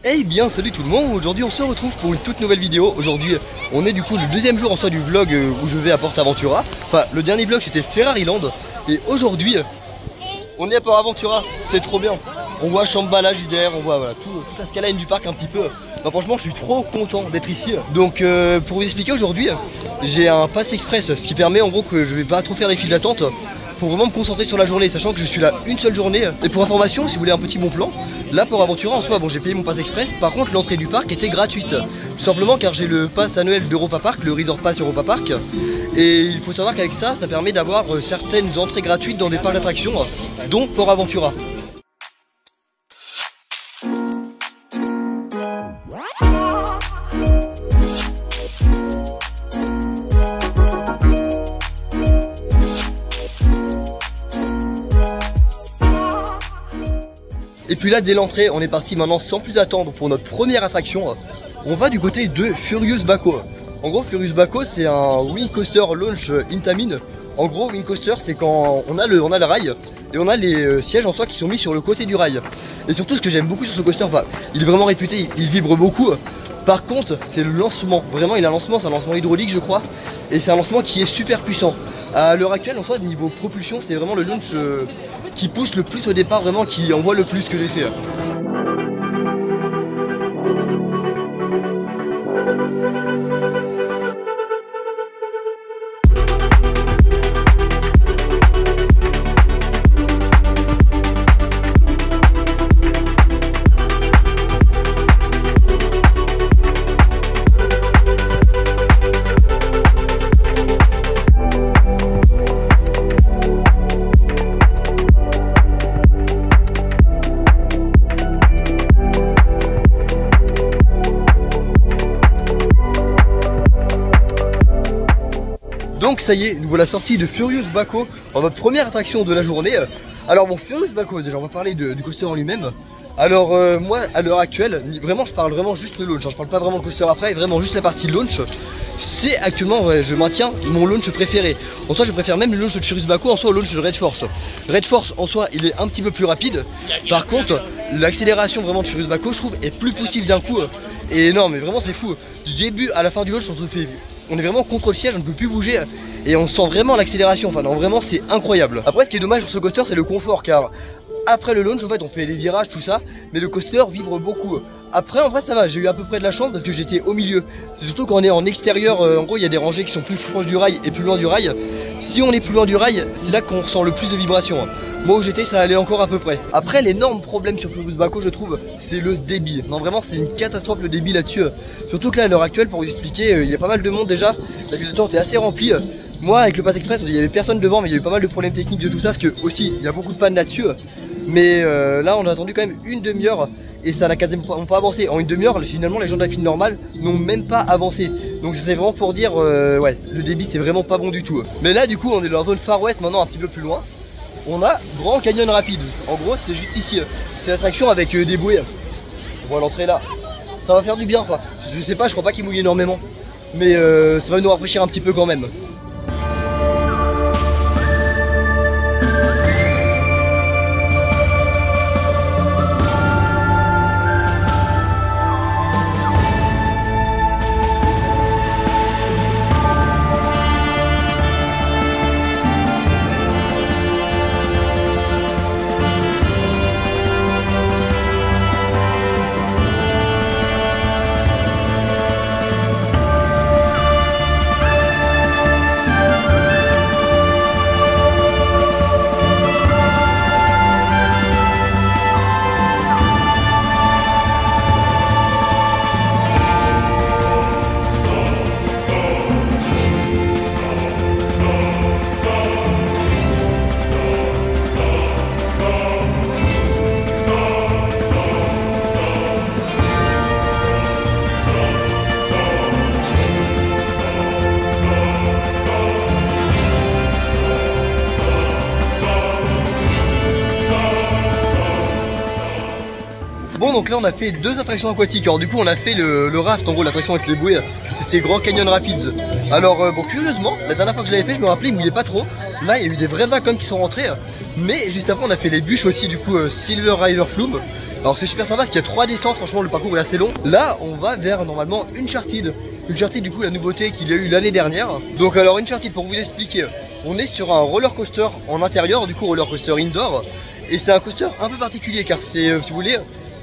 Eh bien salut tout le monde, aujourd'hui on se retrouve pour une toute nouvelle vidéo. Aujourd'hui on est du coup le deuxième jour en soi du vlog où je vais à PortAventura. Enfin le dernier vlog c'était Ferrari Land. Et aujourd'hui on est à PortAventura, c'est trop bien. On voit Chamba, la Judaire, on voit voilà, toute la skyline du parc un petit peu. Enfin, franchement je suis trop content d'être ici. Donc pour vous expliquer aujourd'hui, j'ai un pass express, ce qui permet en gros que je vais pas trop faire les files d'attente pour vraiment me concentrer sur la journée, sachant que je suis là une seule journée. Et pour information, si vous voulez un petit bon plan, là PortAventura en soi, bon j'ai payé mon pass express, par contre l'entrée du parc était gratuite. Tout simplement car j'ai le pass annuel d'Europa Park, le Resort Pass Europa Park. Et il faut savoir qu'avec ça, ça permet d'avoir certaines entrées gratuites dans des parcs d'attractions, dont PortAventura. Et puis là dès l'entrée on est parti maintenant sans plus attendre pour notre première attraction. On va du côté de Furious Baco. En gros Furious Baco c'est un Wing Coaster Launch Intamin. En gros Wing Coaster c'est quand on a le rail et on a les sièges en soi qui sont mis sur le côté du rail. Et surtout ce que j'aime beaucoup sur ce coaster, enfin il est vraiment réputé, il vibre beaucoup. Par contre c'est le lancement, vraiment il a un lancement, c'est un lancement hydraulique je crois. Et c'est un lancement qui est super puissant. À l'heure actuelle en soi niveau propulsion c'est vraiment le launch qui pousse le plus au départ, vraiment qui envoie le plus que j'ai fait. Donc ça y est, nous voilà sortis de Furious Baco dans notre première attraction de la journée. Alors bon, Furious Baco, déjà on va parler du coaster en lui-même. Alors moi à l'heure actuelle, vraiment je parle vraiment juste le launch, hein, je parle pas vraiment le coaster après, vraiment juste la partie launch. C'est actuellement, je maintiens mon launch préféré. En soi je préfère même le launch de Furious Baco en soi au launch de Red Force. Red Force en soi il est un petit peu plus rapide. Par contre l'accélération vraiment de Furious Baco je trouve est plus poussive d'un coup. Et non mais vraiment c'est fou, du début à la fin du launch on est vraiment contre le siège, on ne peut plus bouger et on sent vraiment l'accélération, enfin non vraiment c'est incroyable. Après ce qui est dommage sur ce coaster c'est le confort car après le launch en fait on fait les virages tout ça, mais le coaster vibre beaucoup. Après en vrai ça va, j'ai eu à peu près de la chance parce que j'étais au milieu. C'est surtout quand on est en extérieur, en gros il y a des rangées qui sont plus proches du rail et plus loin du rail. Si on est plus loin du rail, c'est là qu'on ressent le plus de vibrations. Moi où j'étais ça allait encore à peu près. Après l'énorme problème sur Furious Baco je trouve c'est le débit. Non vraiment c'est une catastrophe le débit là-dessus. Surtout que là à l'heure actuelle pour vous expliquer il y a pas mal de monde déjà. La file d'attente est assez remplie. Moi avec le Pass Express il y avait personne devant mais il y a eu pas mal de problèmes techniques de tout ça. Parce que aussi il y a beaucoup de pannes là-dessus. Mais là on a attendu quand même une demi-heure et ça n'a quasiment pas avancé. En une demi-heure finalement les gens de la file normale n'ont même pas avancé. Donc c'est vraiment pour dire ouais le débit c'est vraiment pas bon du tout. Mais là du coup on est dans la zone Far West maintenant un petit peu plus loin. On a Grand Canyon Rapide. En gros c'est juste ici. C'est l'attraction avec des bouées. On voit l'entrée là. Ça va faire du bien enfin. Je sais pas, je crois pas qu'il mouille énormément. Mais ça va nous rafraîchir un petit peu quand même. Bon donc là on a fait deux attractions aquatiques. Alors du coup on a fait le raft, en gros l'attraction avec les bouées, c'était Grand Canyon Rapids. Alors bon curieusement, la dernière fois que je l'avais fait je me rappelais il mouillait pas trop. Là il y a eu des vrais vagues comme qui sont rentrés. Mais juste après on a fait les bûches aussi du coup Silver River Flume. Alors c'est super sympa parce qu'il y a 3 descentes, franchement le parcours est assez long. Là on va vers normalement Uncharted. Uncharted du coup la nouveauté qu'il y a eu l'année dernière. Donc alors Uncharted, pour vous expliquer, on est sur un roller coaster en intérieur, du coup roller coaster indoor. Et c'est un coaster un peu particulier car c'est, si vous voulez,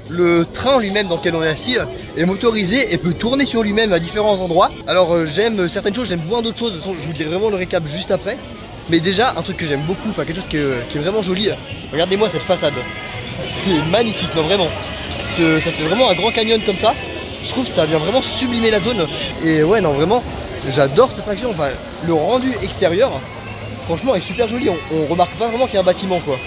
le train lui-même dans lequel on est assis est motorisé et peut tourner sur lui-même à différents endroits. Alors j'aime certaines choses, j'aime moins d'autres choses, de toute façon je vous dirai vraiment le récap juste après. Mais déjà un truc que j'aime beaucoup, enfin quelque chose qui est vraiment joli, regardez-moi cette façade. C'est magnifique, non vraiment. Ça fait vraiment un grand canyon comme ça. Je trouve que ça vient vraiment sublimer la zone. Et ouais non vraiment, j'adore cette attraction, enfin le rendu extérieur, franchement est super joli, on remarque pas vraiment qu'il y a un bâtiment quoi.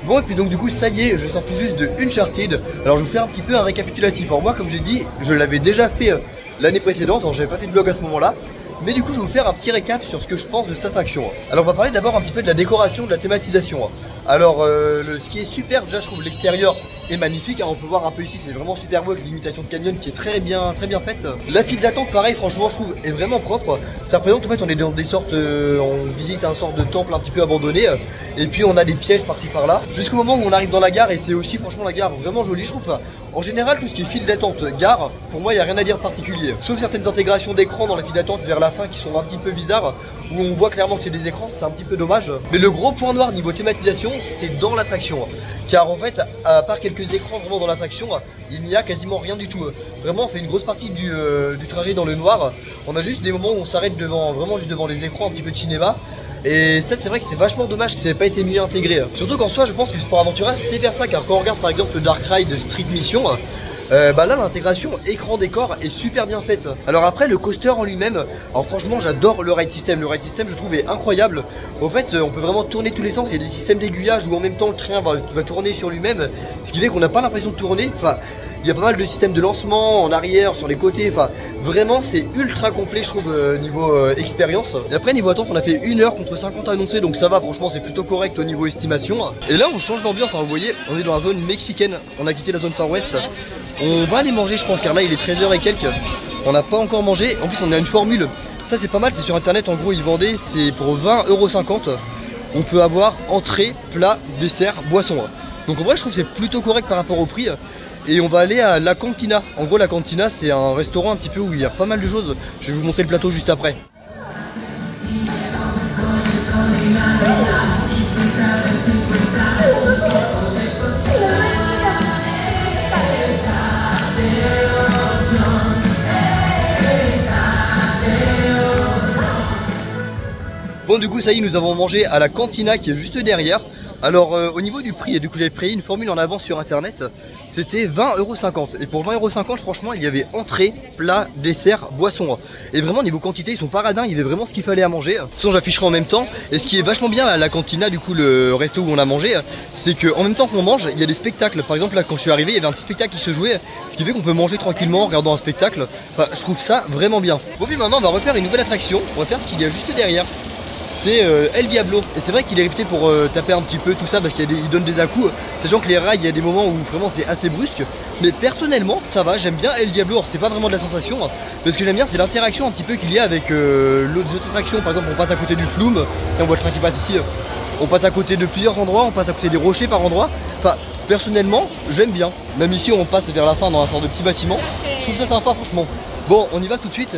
Bon et puis donc du coup ça y est, je sors tout juste de Uncharted. Alors je vais vous faire un petit peu un récapitulatif. Alors moi comme j'ai dit, je l'avais déjà fait l'année précédente, alors j'avais pas fait de vlog à ce moment là. Mais du coup je vais vous faire un petit récap sur ce que je pense de cette attraction. Alors on va parler d'abord un petit peu de la décoration, de la thématisation. Alors ce qui est super, déjà je trouve l'extérieur est magnifique, on peut voir un peu ici, c'est vraiment super beau avec l'imitation de canyon qui est très bien faite. La file d'attente pareil, franchement je trouve est vraiment propre. Ça représente en fait on est dans des sortes, on visite un sort de temple un petit peu abandonné. Et puis on a des pièges par-ci par-là. Jusqu'au moment où on arrive dans la gare et c'est aussi franchement la gare vraiment jolie je trouve. En général tout ce qui est file d'attente, gare, pour moi il n'y a rien à dire de particulier. Sauf certaines intégrations d'écran dans la file d'attente vers la fin qui sont un petit peu bizarres, où on voit clairement que c'est des écrans, c'est un petit peu dommage. Mais le gros point noir niveau thématisation, c'est dans l'attraction. Car en fait, à part quelques écrans vraiment dans l'attraction, il n'y a quasiment rien du tout. Vraiment, on fait une grosse partie du trajet dans le noir. On a juste des moments où on s'arrête devant, vraiment juste devant les écrans, un petit peu de cinéma. Et ça c'est vrai que c'est vachement dommage que ça n'ait pas été mieux intégré. Surtout qu'en soi je pense que pour Aventura c'est faire ça, car quand on regarde par exemple le Dark Ride Street Mission, bah là l'intégration écran décor est super bien faite. Alors après le coaster en lui-même, alors franchement j'adore le ride system. Le ride system je trouve est incroyable. Au fait on peut vraiment tourner tous les sens, il y a des systèmes d'aiguillage où en même temps le train va tourner sur lui-même. Ce qui fait qu'on n'a pas l'impression de tourner. Enfin il y a pas mal de systèmes de lancement en arrière, sur les côtés, enfin vraiment c'est ultra complet je trouve niveau expérience. Et après niveau attente on a fait 1 heure contre 50 annoncés, donc ça va, franchement c'est plutôt correct au niveau estimation. Et là on change d'ambiance, hein, vous voyez on est dans la zone mexicaine, on a quitté la zone Far West. On va aller manger je pense car là il est 13h et quelques, on n'a pas encore mangé, en plus on a une formule, ça c'est pas mal, c'est sur internet en gros ils vendaient, c'est pour 20,50 €, on peut avoir entrée, plat, dessert, boisson. Donc en vrai je trouve que c'est plutôt correct par rapport au prix. Et on va aller à La Cantina. En gros La Cantina c'est un restaurant un petit peu où il y a pas mal de choses. Je vais vous montrer le plateau juste après. Bon du coup ça y est, nous avons mangé à La Cantina qui est juste derrière. Alors au niveau du prix, et du coup j'avais pris une formule en avance sur internet, c'était 20,50 €. Et pour 20,50 € franchement il y avait entrée, plat, dessert, boisson. Et vraiment niveau quantité ils sont pas radins, il y avait vraiment ce qu'il fallait à manger. De toute façon j'afficherai en même temps. Et ce qui est vachement bien à La Cantina, du coup le resto où on a mangé, c'est qu'en même temps qu'on mange, il y a des spectacles. Par exemple là quand je suis arrivé il y avait un petit spectacle qui se jouait, ce qui fait qu'on peut manger tranquillement en regardant un spectacle. Enfin je trouve ça vraiment bien. Bon puis maintenant on va refaire une nouvelle attraction, on va faire ce qu'il y a juste derrière. C'est El Diablo, et c'est vrai qu'il est réputé pour taper un petit peu tout ça parce qu'il donne des à-coups, sachant que les rails il y a des moments où vraiment c'est assez brusque, mais personnellement ça va, j'aime bien El Diablo. C'est pas vraiment de la sensation, mais ce que j'aime bien c'est l'interaction un petit peu qu'il y a avec les autres attractions. Par exemple on passe à côté du Flume, on voit le train qui passe ici, on passe à côté de plusieurs endroits, on passe à côté des rochers par endroit. Enfin personnellement j'aime bien, même ici on passe vers la fin dans un sort de petit bâtiment, je trouve ça sympa franchement. Bon on y va tout de suite.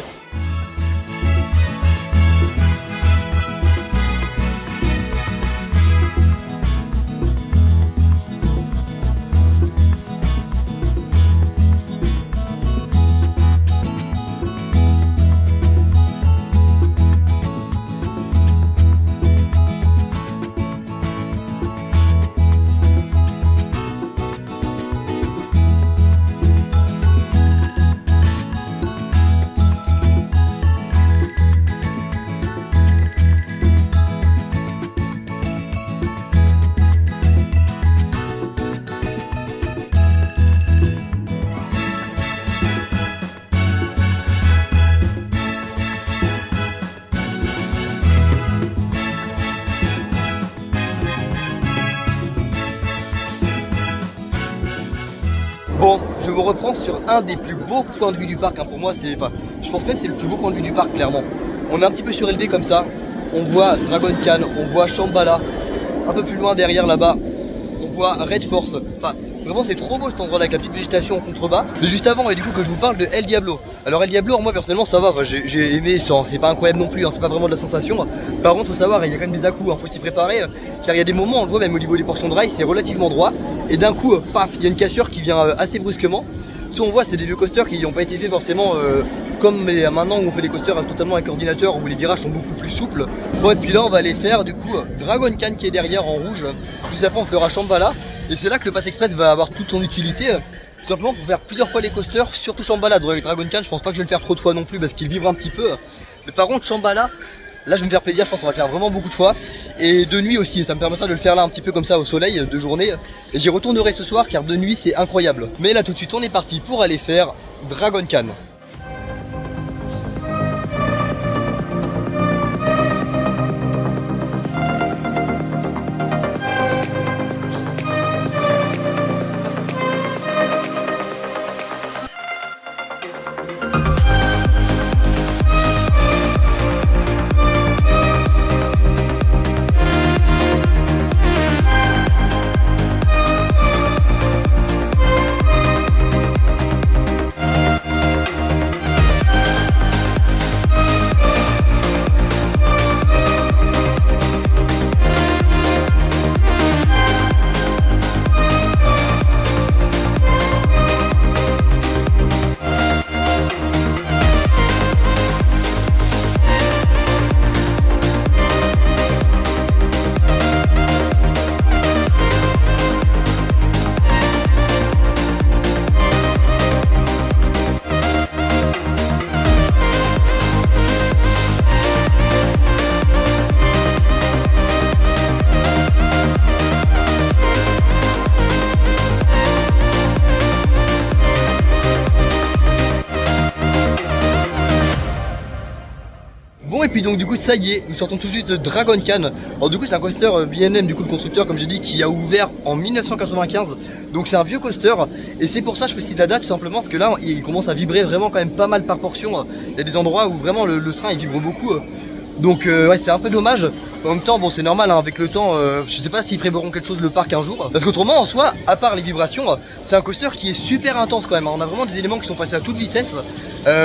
je vous reprends sur un des plus beaux points de vue du parc, hein. Pour moi c'est, enfin, je pense même que c'est le plus beau point de vue du parc clairement. On est un petit peu surélevé comme ça, on voit Dragon Khan, on voit Shambhala, un peu plus loin derrière là-bas, on voit Red Force, enfin vraiment c'est trop beau cet endroit là avec la petite végétation en contrebas. Mais juste avant, et du coup que je vous parle de El Diablo. Alors El Diablo, moi personnellement ça va, j'ai aimé, c'est pas incroyable non plus, hein, c'est pas vraiment de la sensation. Par contre faut savoir, il y a quand même des à-coups, hein, faut s'y préparer, car il y a des moments, on le voit même au niveau des portions de rail, c'est relativement droit. Et d'un coup, paf, il y a une cassure qui vient assez brusquement. Tout on voit c'est des vieux coasters qui n'ont pas été faits forcément comme maintenant où on fait des coasters totalement avec ordinateur, où les virages sont beaucoup plus souples. Bon et puis là on va aller faire du coup Dragon Khan qui est derrière en rouge. Juste après on fera Shambhala. Et c'est là que le Pass Express va avoir toute son utilité. Tout simplement pour faire plusieurs fois les coasters, surtout Shambhala. Dragon Khan je pense pas que je vais le faire trop de fois non plus parce qu'il vibre un petit peu. Mais par contre Shambhala, là je vais me faire plaisir, je pense qu'on va le faire vraiment beaucoup de fois. Et de nuit aussi, ça me permettra de le faire là un petit peu comme ça au soleil, de journée. Et j'y retournerai ce soir car de nuit c'est incroyable. Mais là tout de suite on est parti pour aller faire Dragon Khan. Bon et puis donc du coup ça y est, nous sortons tout juste de Dragon Khan. Alors du coup c'est un coaster B&M du coup le constructeur comme j'ai dit qui a ouvert en 1995. Donc c'est un vieux coaster et c'est pour ça je précise la date tout simplement parce que là il commence à vibrer vraiment quand même pas mal par portion. Il y a des endroits où vraiment le train il vibre beaucoup. Donc ouais c'est un peu dommage. En même temps bon c'est normal hein, avec le temps je sais pas s'ils prévoiront quelque chose le parc un jour. Parce qu'autrement en soi à part les vibrations c'est un coaster qui est super intense quand même. On a vraiment des éléments qui sont passés à toute vitesse.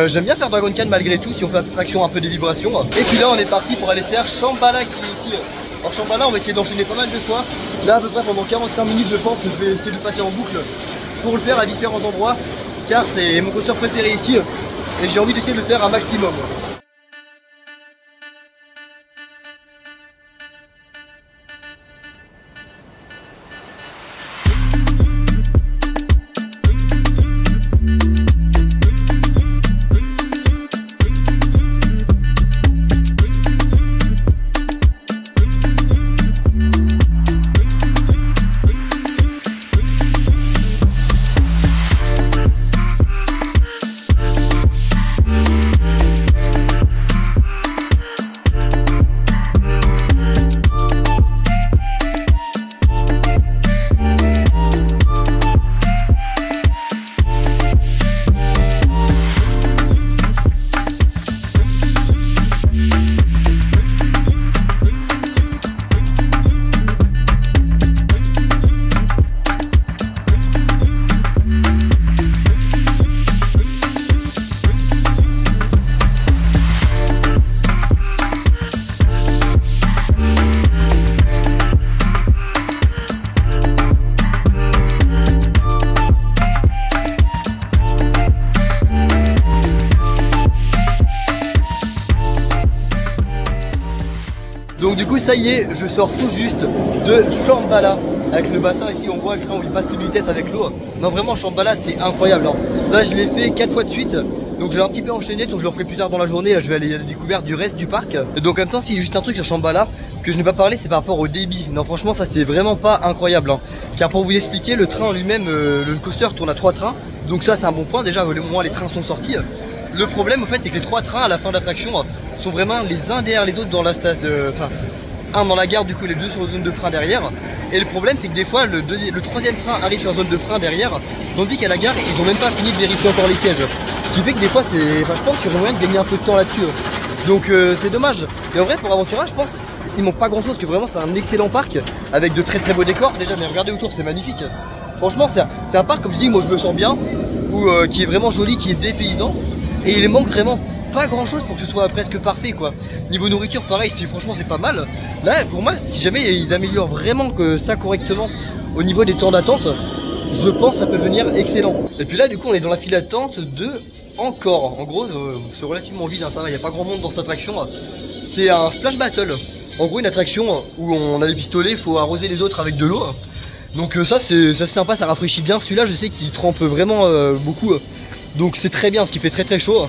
J'aime bien faire Dragon Khan malgré tout si on fait abstraction un peu des vibrations. Et puis là on est parti pour aller faire Shambhala qui est ici. Alors Shambhala on va essayer d'enchaîner pas mal de fois. Là à peu près pendant 45 minutes je pense je vais essayer de le passer en boucle pour le faire à différents endroits. Car c'est mon coaster préféré ici et j'ai envie d'essayer de le faire un maximum. Donc du coup ça y est, je sors tout juste de Shambhala. Avec le bassin ici on voit le train où il passe toute vitesse avec l'eau. Non vraiment Shambhala c'est incroyable hein. Là je l'ai fait 4 fois de suite. Donc je l'ai un petit peu enchaîné, donc je le referai plus tard dans la journée. Là je vais aller à la découverte du reste du parc. Et donc en même temps s'il y a juste un truc sur Shambhala que je n'ai pas parlé, c'est par rapport au débit. Non franchement ça c'est vraiment pas incroyable hein. Car pour vous expliquer, le train en lui-même, le coaster tourne à 3 trains. Donc ça c'est un bon point, déjà au moins les trains sont sortis. Le problème en fait c'est que les 3 trains à la fin de l'attraction sont vraiment les uns derrière les autres dans la station, enfin un dans la gare du coup les deux sur la zone de frein derrière. Et le problème c'est que des fois le troisième train arrive sur la zone de frein derrière, tandis qu'à la gare ils ont même pas fini de vérifier encore les sièges. Ce qui fait que des fois c'est, enfin je pense qu'il y aurait moyen de gagner un peu de temps là-dessus. Donc c'est dommage. Et en vrai pour Aventura je pense il manque pas grand chose, que vraiment c'est un excellent parc avec de très très beaux décors. Déjà mais regardez autour, c'est magnifique. Franchement c'est un parc comme je dis, moi je me sens bien, qui est vraiment joli, qui est dépaysant. Et il manque vraiment pas grand chose pour que ce soit presque parfait quoi. Niveau nourriture pareil, franchement c'est pas mal. Là pour moi si jamais ils améliorent vraiment que ça correctement au niveau des temps d'attente, je pense que ça peut devenir excellent. Et puis là du coup on est dans la file d'attente de Encore. En gros c'est relativement vide, hein, ça va, il n'y a pas grand monde dans cette attraction. C'est un splash battle. En gros une attraction où on a des pistolets, il faut arroser les autres avec de l'eau. Donc ça c'est sympa, ça rafraîchit bien. Celui-là je sais qu'il trempe vraiment beaucoup. Donc c'est très bien, parce qu'il fait très très chaud.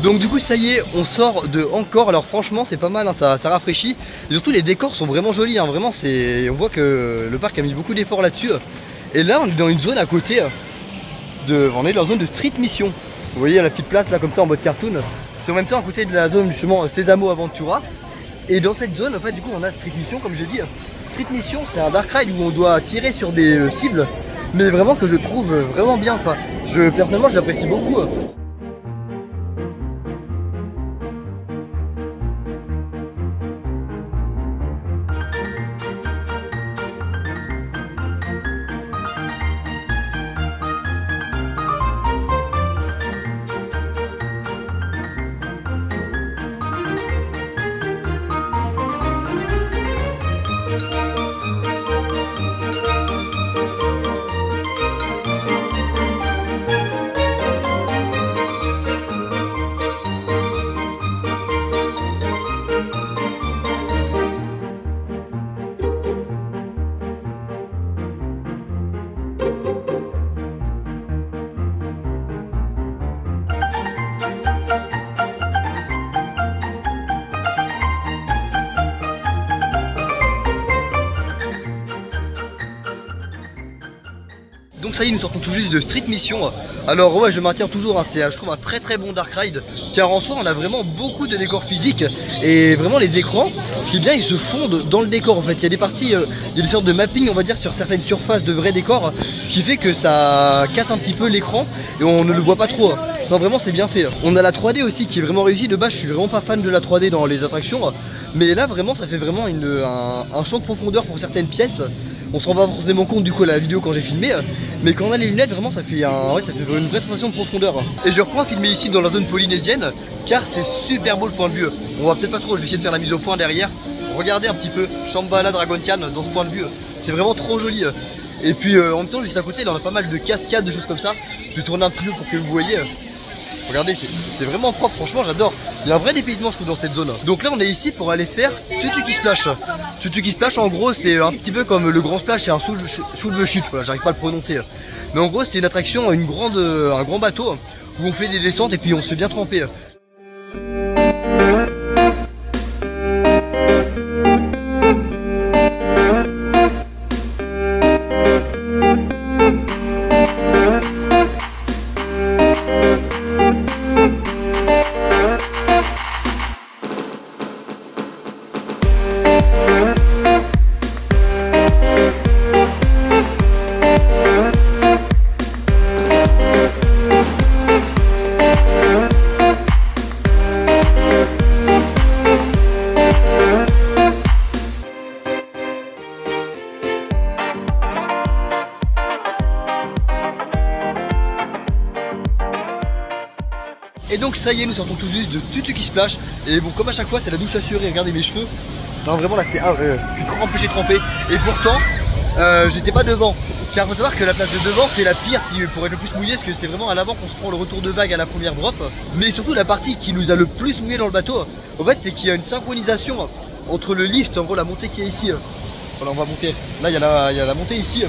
Donc du coup ça y est, on sort de Encore. Alors franchement c'est pas mal, hein, ça rafraîchit. Et surtout les décors sont vraiment jolis, hein, vraiment on voit que le parc a mis beaucoup d'efforts là-dessus. Et là on est dans une zone à côté on est dans la zone de Street Mission. Vous voyez la petite place là comme ça en mode cartoon. C'est en même temps à côté de la zone justement Sésamo Aventura. Et dans cette zone en fait du coup on a Street Mission comme j'ai dit. Street Mission c'est un dark ride où on doit tirer sur des cibles. Mais vraiment que je trouve vraiment bien, enfin personnellement je l'apprécie beaucoup. Donc ça y est, nous sortons tout juste de Street Mission. Alors ouais, je maintiens toujours, hein, c'est je trouve un très très bon dark ride, car en soi on a vraiment beaucoup de décors physiques. Et vraiment les écrans, ce qui est bien, ils se fondent dans le décor en fait. Il y a des parties, il y a des sortes de mapping on va dire sur certaines surfaces de vrais décors, ce qui fait que ça casse un petit peu l'écran et on ne le voit pas trop. Non vraiment c'est bien fait. On a la 3D aussi qui est vraiment réussie. De base je suis vraiment pas fan de la 3D dans les attractions, mais là vraiment ça fait vraiment un champ de profondeur pour certaines pièces. On se rend pas forcément compte du coup à la vidéo quand j'ai filmé, mais quand on a les lunettes vraiment ça fait une vraie sensation de profondeur. Et je reprends à filmer ici dans la zone polynésienne car c'est super beau le point de vue. On va peut-être pas trop, je vais essayer de faire la mise au point derrière. Regardez un petit peu Shambhala Dragon Khan dans ce point de vue, c'est vraiment trop joli. Et puis en même temps juste à côté là on a pas mal de cascades, de choses comme ça. Je vais tourner un petit peu pour que vous voyez. Regardez, c'est vraiment propre, franchement j'adore. Il y a un vrai dépaysement je trouve dans cette zone. Donc là on est ici pour aller faire Tutuki Splash. Tutuki Splash en gros c'est un petit peu comme le grand splash, c'est un soulevé chute, voilà, j'arrive pas à le prononcer. Mais en gros c'est une attraction, un grand bateau où on fait des descentes et puis on se fait bien tremper. Et donc ça y est, nous sortons tout juste de Tutuki Splash. Et bon, comme à chaque fois c'est la douche assurée, regardez mes cheveux. Non vraiment là c'est je suis trop empêché de tremper. Et pourtant j'étais pas devant, car faut savoir que la place de devant c'est la pire pour être le plus mouillé, parce que c'est vraiment à l'avant qu'on se prend le retour de vague à la première drop. Mais surtout la partie qui nous a le plus mouillé dans le bateau, en fait c'est qu'il y a une synchronisation entre le lift, en gros la montée qui est ici. Voilà, on va monter, là il y a la montée ici.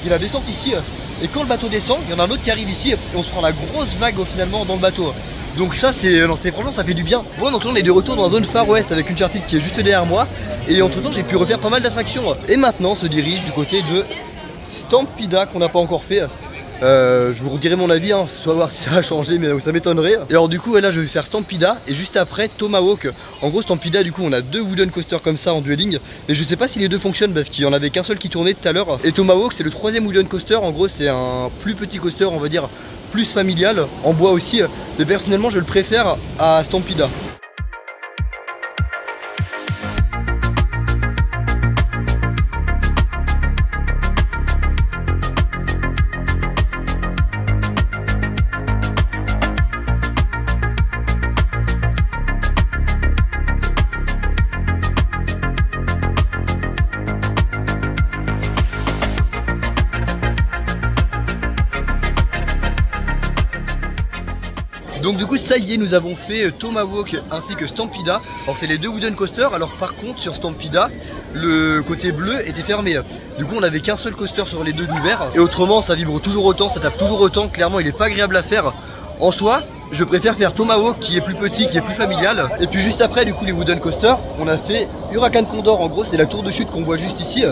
qu'il y a la descente ici, et quand le bateau descend, il y en a un autre qui arrive ici, et on se prend la grosse vague finalement dans le bateau. Donc ça franchement ça fait du bien. Bon, donc là on est de retour dans la zone Far West avec Uncharted qui est juste derrière moi. Et entre temps j'ai pu refaire pas mal d'attractions. Et maintenant on se dirige du côté de Stampida qu'on n'a pas encore fait. Je vous redirai mon avis, hein, soit voir si ça a changé, mais ça m'étonnerait. Et alors du coup là je vais faire Stampida et juste après Tomahawk. En gros Stampida du coup on a deux wooden coasters comme ça en dueling. Mais je sais pas si les deux fonctionnent parce qu'il y en avait qu'un seul qui tournait tout à l'heure. Et Tomahawk c'est le troisième wooden coaster. En gros c'est un plus petit coaster, on va dire plus familial, en bois aussi. Mais personnellement je le préfère à Stampida. Donc du coup ça y est, nous avons fait Tomahawk ainsi que Stampida. Alors c'est les deux wooden coasters. Alors par contre sur Stampida le côté bleu était fermé. Du coup on n'avait qu'un seul coaster sur les deux d'ouvert. Et autrement ça vibre toujours autant, ça tape toujours autant. Clairement il est pas agréable à faire. En soi je préfère faire Tomahawk qui est plus petit, qui est plus familial. Et puis juste après du coup les wooden coasters, on a fait Huracan Condor. En gros c'est la tour de chute qu'on voit juste ici.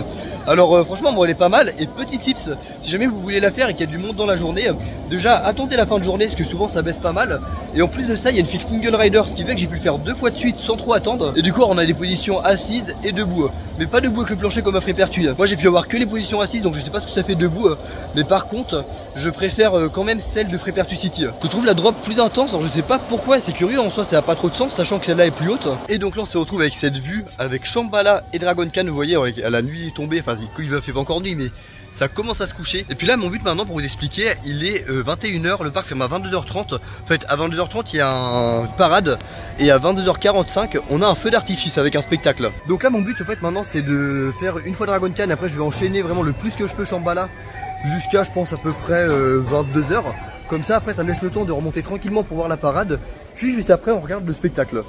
Alors franchement bon elle est pas mal. Et petit tips, si jamais vous voulez la faire et qu'il y a du monde dans la journée, déjà attendez la fin de journée parce que souvent ça baisse pas mal. Et en plus de ça il y a une file single rider, ce qui fait que j'ai pu le faire deux fois de suite sans trop attendre. Et du coup on a des positions assises et debout. Mais pas debout avec le plancher comme à Frépertuis. Moi j'ai pu avoir que les positions assises, donc je sais pas ce que ça fait debout. Mais par contre je préfère quand même celle de Frépertuis City. Je trouve la drop plus intense, alors je sais pas pourquoi, c'est curieux en soi, ça n'a pas trop de sens sachant que celle-là est plus haute. Et donc là on se retrouve avec cette vue avec Shambhala et Dragon Khan, vous voyez, à la nuit tombée, enfin il fait pas encore nuit mais ça commence à se coucher. Et puis là mon but maintenant pour vous expliquer, il est 21 h, le parc ferme à 22 h 30. En fait à 22 h 30 il y a une parade et à 22 h 45 on a un feu d'artifice avec un spectacle. Donc là mon but en fait maintenant c'est de faire une fois Dragon Khan, après je vais enchaîner vraiment le plus que je peux Shambhala jusqu'à je pense à peu près 22 h. Comme ça après ça me laisse le temps de remonter tranquillement pour voir la parade. Puis juste après on regarde le spectacle.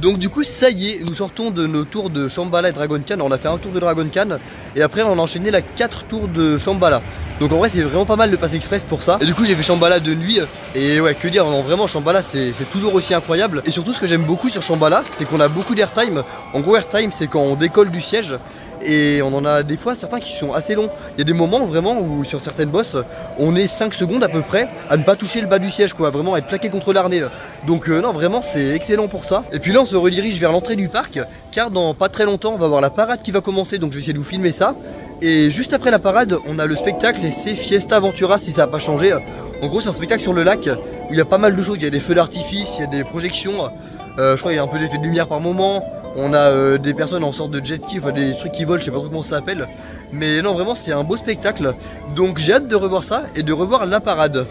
Donc du coup ça y est, nous sortons de nos tours de Shambhala et Dragon Khan. On a fait un tour de Dragon Khan et après on a enchaîné la 4 tours de Shambhala. Donc en vrai c'est vraiment pas mal de passer express pour ça. Et du coup j'ai fait Shambhala de nuit. Et ouais, que dire, non, vraiment Shambhala c'est toujours aussi incroyable. Et surtout ce que j'aime beaucoup sur Shambhala, c'est qu'on a beaucoup d'airtime. En gros airtime c'est quand on décolle du siège. Et on en a des fois certains qui sont assez longs. Il y a des moments vraiment où sur certaines bosses on est 5 secondes à peu près à ne pas toucher le bas du siège quoi, vraiment être plaqué contre l'arnais. Donc non vraiment c'est excellent pour ça. Et puis là on se redirige vers l'entrée du parc car dans pas très longtemps on va voir la parade qui va commencer. Donc je vais essayer de vous filmer ça. Et juste après la parade on a le spectacle et c'est Fiesta Aventura si ça n'a pas changé. En gros c'est un spectacle sur le lac où il y a pas mal de choses, il y a des feux d'artifice, il y a des projections. Je crois qu'il y a un peu d'effet de lumière par moment. On a des personnes en sorte de jet ski, enfin des trucs qui volent, je sais pas trop comment ça s'appelle. Mais non, vraiment c'était un beau spectacle. Donc j'ai hâte de revoir ça et de revoir la parade.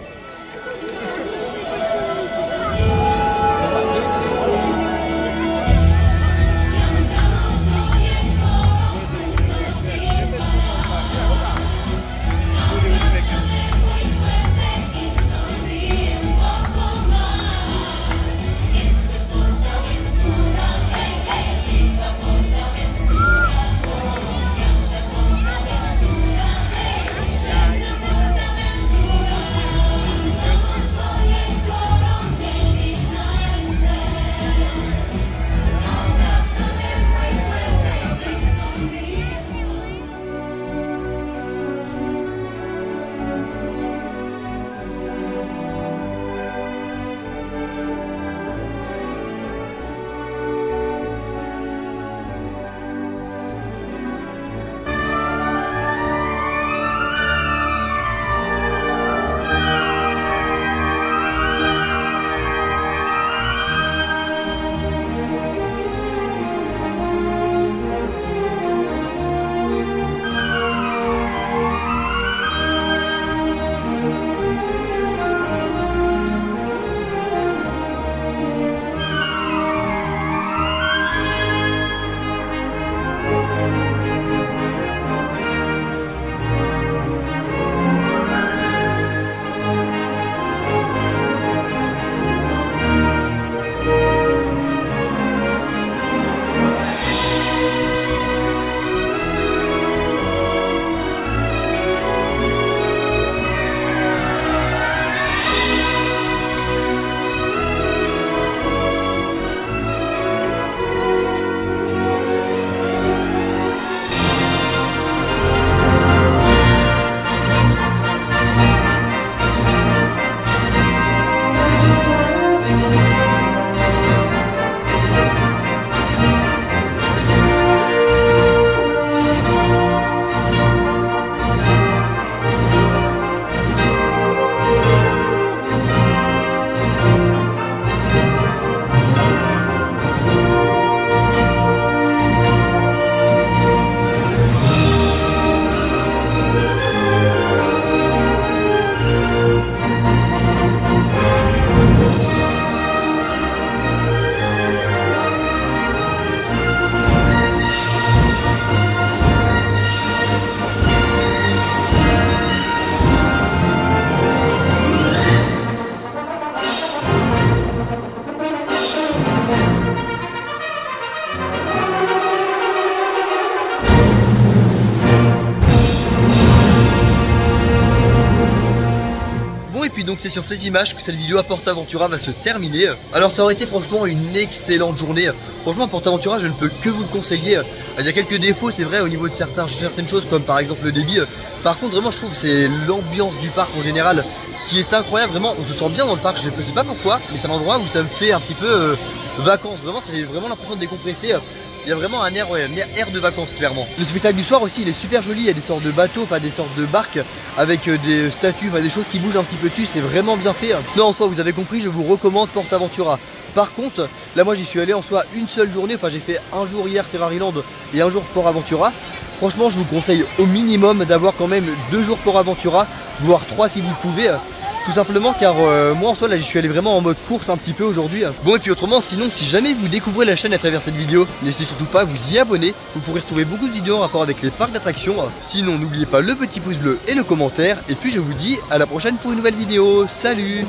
Donc c'est sur ces images que cette vidéo à PortAventura va se terminer. Alors ça aurait été franchement une excellente journée. Franchement PortAventura je ne peux que vous le conseiller. Il y a quelques défauts c'est vrai au niveau de certaines choses comme par exemple le débit. Par contre vraiment je trouve c'est l'ambiance du parc en général qui est incroyable. Vraiment on se sent bien dans le parc, je ne sais pas pourquoi. Mais c'est un endroit où ça me fait un petit peu vacances. Vraiment ça fait vraiment l'impression de décompresser. Il y a vraiment un air, un air de vacances clairement. Le spectacle du soir aussi il est super joli, il y a des sortes de bateaux, enfin des sortes de barques avec des statues, enfin des choses qui bougent un petit peu dessus, c'est vraiment bien fait. Non en soi vous avez compris, je vous recommande PortAventura. Par contre, là moi j'y suis allé en soi une seule journée, enfin j'ai fait un jour hier Ferrariland et un jour PortAventura. Franchement je vous conseille au minimum d'avoir quand même 2 jours PortAventura, voire 3 si vous le pouvez. Tout simplement car moi en soi là je suis allé vraiment en mode course un petit peu aujourd'hui. Bon et puis autrement sinon si jamais vous découvrez la chaîne à travers cette vidéo, n'hésitez surtout pas à vous y abonner. Vous pourrez retrouver beaucoup de vidéos en rapport avec les parcs d'attractions. Sinon n'oubliez pas le petit pouce bleu et le commentaire. Et puis je vous dis à la prochaine pour une nouvelle vidéo. Salut!